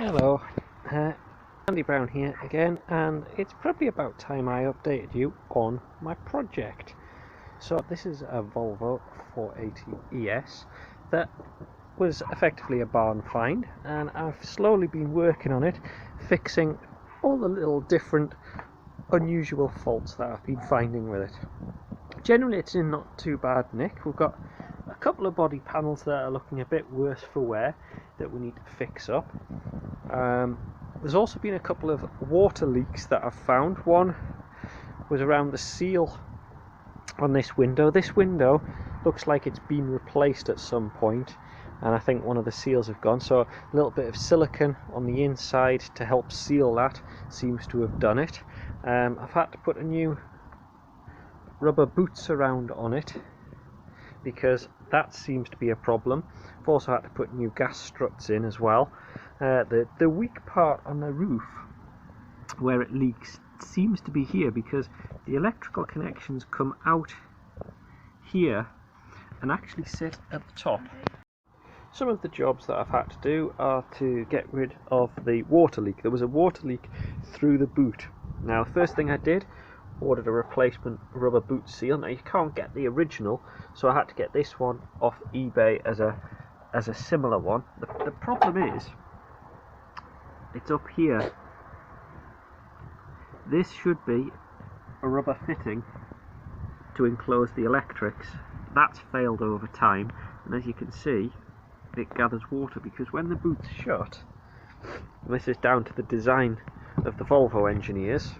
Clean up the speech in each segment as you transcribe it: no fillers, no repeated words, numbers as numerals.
Hello, Andy Brown here again, and it's probably about time I updated you on my project. So this is a Volvo 480 ES that was effectively a barn find, and I've slowly been working on it, fixing all the little different unusual faults that I've been finding with it. Generally it's in not too bad nick. We've got a couple of body panels that are looking a bit worse for wear that we need to fix up. There's also been a couple of water leaks that I've found. One was around the seal on this window. This window looks like it's been replaced at some point, and I think one of the seals have gone, so a little bit of silicone on the inside to help seal that seems to have done it. I've had to put a new rubber boots around on it because that seems to be a problem. I've also had to put new gas struts in as well. The weak part on the roof where it leaks seems to be here, because the electrical connections come out here and actually sit at the top. Some of the jobs that I've had to do are to get rid of the water leak. There was a water leak through the boot. Now the first thing I did, ordered a replacement rubber boot seal. Now you can't get the original, so I had to get this one off eBay as a similar one. The problem is it's up here. This should be a rubber fitting to enclose the electrics. That's failed over time, and as you can see it gathers water, because when the boot's shut, and this is down to the design of the Volvo engineers,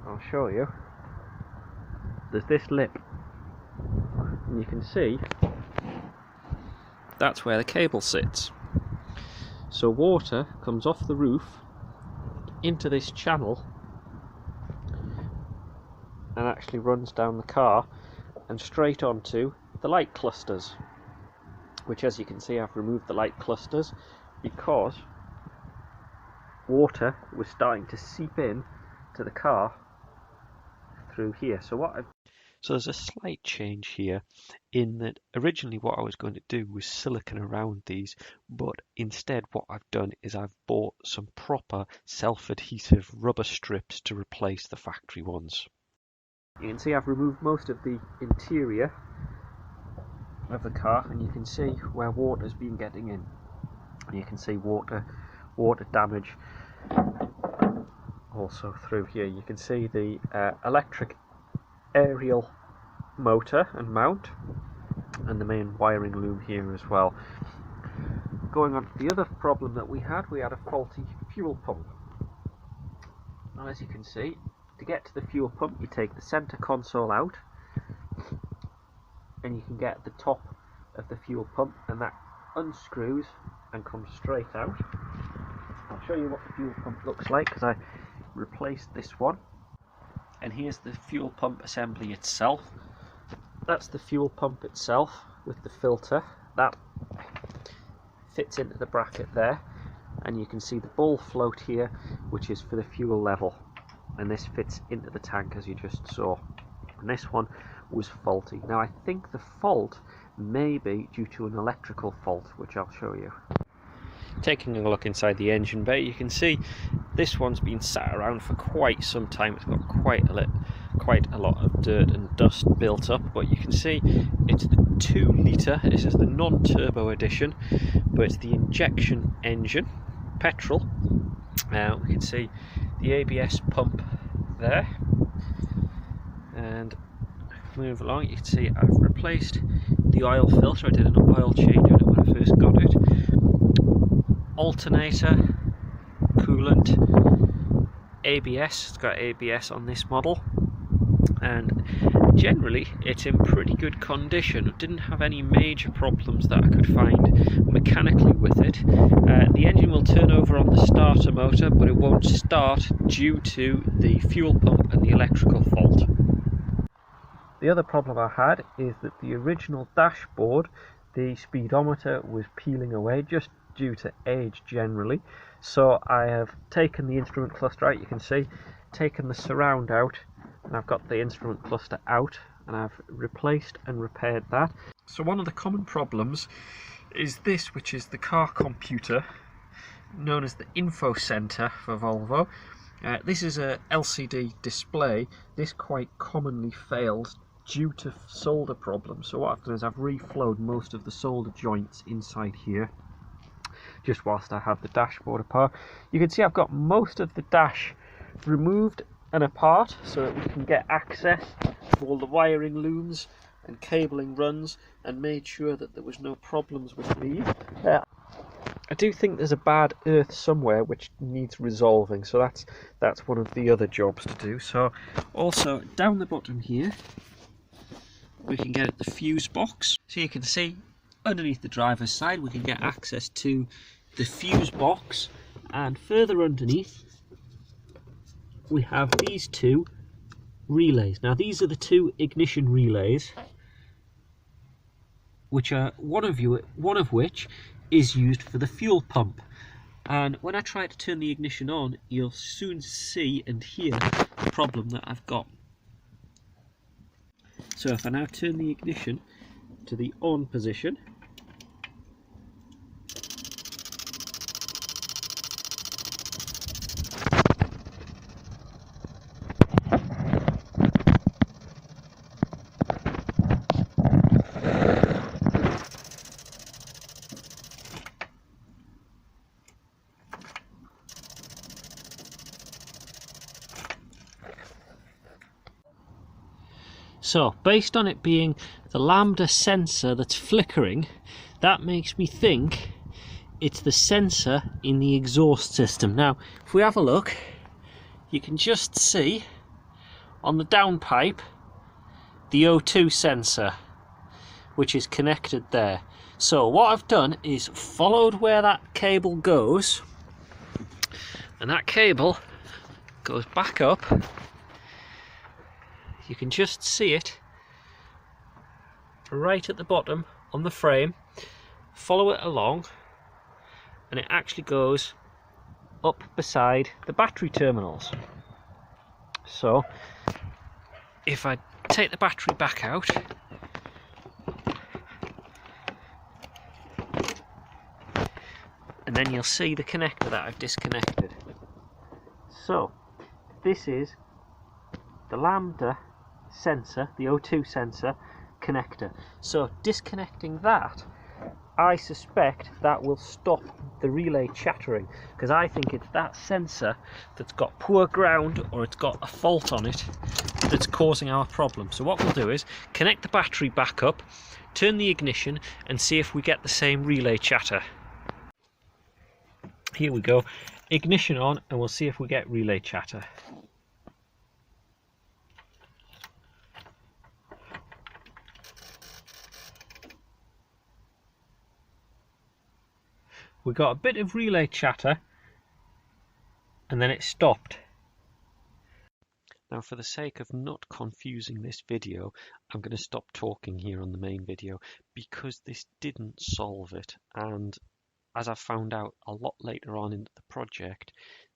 I'll show you, there's this lip, and you can see that's where the cable sits. So water comes off the roof into this channel and actually runs down the car and straight onto the light clusters, which, as you can see, I've removed the light clusters because water was starting to seep in to the car through here. So there's a slight change here in that originally what I was going to do was silicone around these, but instead what I've done is I've bought some proper self-adhesive rubber strips to replace the factory ones. You can see I've removed most of the interior of the car, and you can see where water's been getting in. And you can see water damage also through here. You can see the electric aerial motor and mount, and the main wiring loom here as well. Going on to the other problem that we had a faulty fuel pump. Now, as you can see, to get to the fuel pump you take the center console out, and you can get the top of the fuel pump, and that unscrews and comes straight out. I'll show you what the fuel pump looks like, because I replaced this one. And here's the fuel pump assembly itself. That's the fuel pump itself with the filter. That fits into the bracket there, and you can see the ball float here, which is for the fuel level, and this fits into the tank as you just saw. And this one was faulty. Now I think the fault may be due to an electrical fault, which I'll show you. Taking a look inside the engine bay, you can see this one's been sat around for quite some time. It's got quite a lot of dirt and dust built up, but you can see it's the 2 litre. This is the non-turbo edition, but it's the injection engine, petrol. We can see the ABS pump there, and move along, you can see I've replaced the oil filter. I did an oil change on it when I first got it. Alternator, coolant, ABS. It's got ABS on this model, and generally it's in pretty good condition. I didn't have any major problems that I could find mechanically with it. The engine will turn over on the starter motor, but it won't start due to the fuel pump and the electrical fault. The other problem I had is that the original dashboard, the speedometer was peeling away just due to age generally. So I have taken the instrument cluster out, you can see, taken the surround out, and I've got the instrument cluster out, and I've replaced and repaired that. So one of the common problems is this, which is the car computer known as the info center for Volvo. This is a LCD display. This quite commonly fails due to solder problems. So what I've done is I've reflowed most of the solder joints inside here, just whilst I have the dashboard apart. You can see I've got most of the dash removed and apart so that we can get access to all the wiring looms and cabling runs, and made sure that there was no problems with these. I do think there's a bad earth somewhere which needs resolving, so that's one of the other jobs to do. So also down the bottom here we can get at the fuse box. So you can see underneath the driver's side we can get access to the fuse box, and further underneath we have these two relays. Now these are the two ignition relays, which are one of which is used for the fuel pump. And when I try to turn the ignition on, you'll soon see and hear the problem that I've got. So if I now turn the ignition to the on position, so based on it being the lambda sensor that's flickering, that makes me think it's the sensor in the exhaust system. Now if we have a look, you can just see on the downpipe the O2 sensor, which is connected there. So what I've done is followed where that cable goes, and that cable goes back up. You can just see it right at the bottom on the frame. Follow it along and it actually goes up beside the battery terminals. So if I take the battery back out, and then you'll see the connector that I've disconnected. So this is the lambda sensor, the O2 sensor connector. So disconnecting that, I suspect that will stop the relay chattering, because I think it's that sensor that's got poor ground or it's got a fault on it that's causing our problem. So what we'll do is connect the battery back up, turn the ignition and see if we get the same relay chatter. Here we go, ignition on, and we'll see if we get relay chatter. We got a bit of relay chatter and then it stopped. Now for the sake of not confusing this video, I'm going to stop talking here on the main video, because this didn't solve it, and as I found out a lot later on in the project,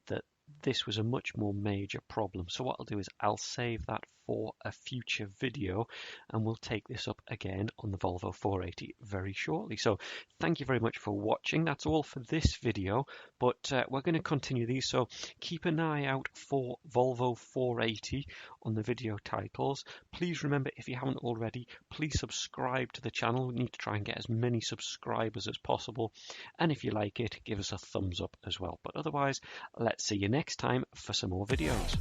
that this was a much more major problem. So what I'll do is I'll save that for a future video, and we'll take this up again on the Volvo 480 very shortly. So thank you very much for watching. That's all for this video, but we're going to continue these, so keep an eye out for Volvo 480 on the video titles. Please remember, if you haven't already, please subscribe to the channel. We need to try and get as many subscribers as possible, and if you like it, give us a thumbs up as well. But otherwise, let's see you next time for some more videos.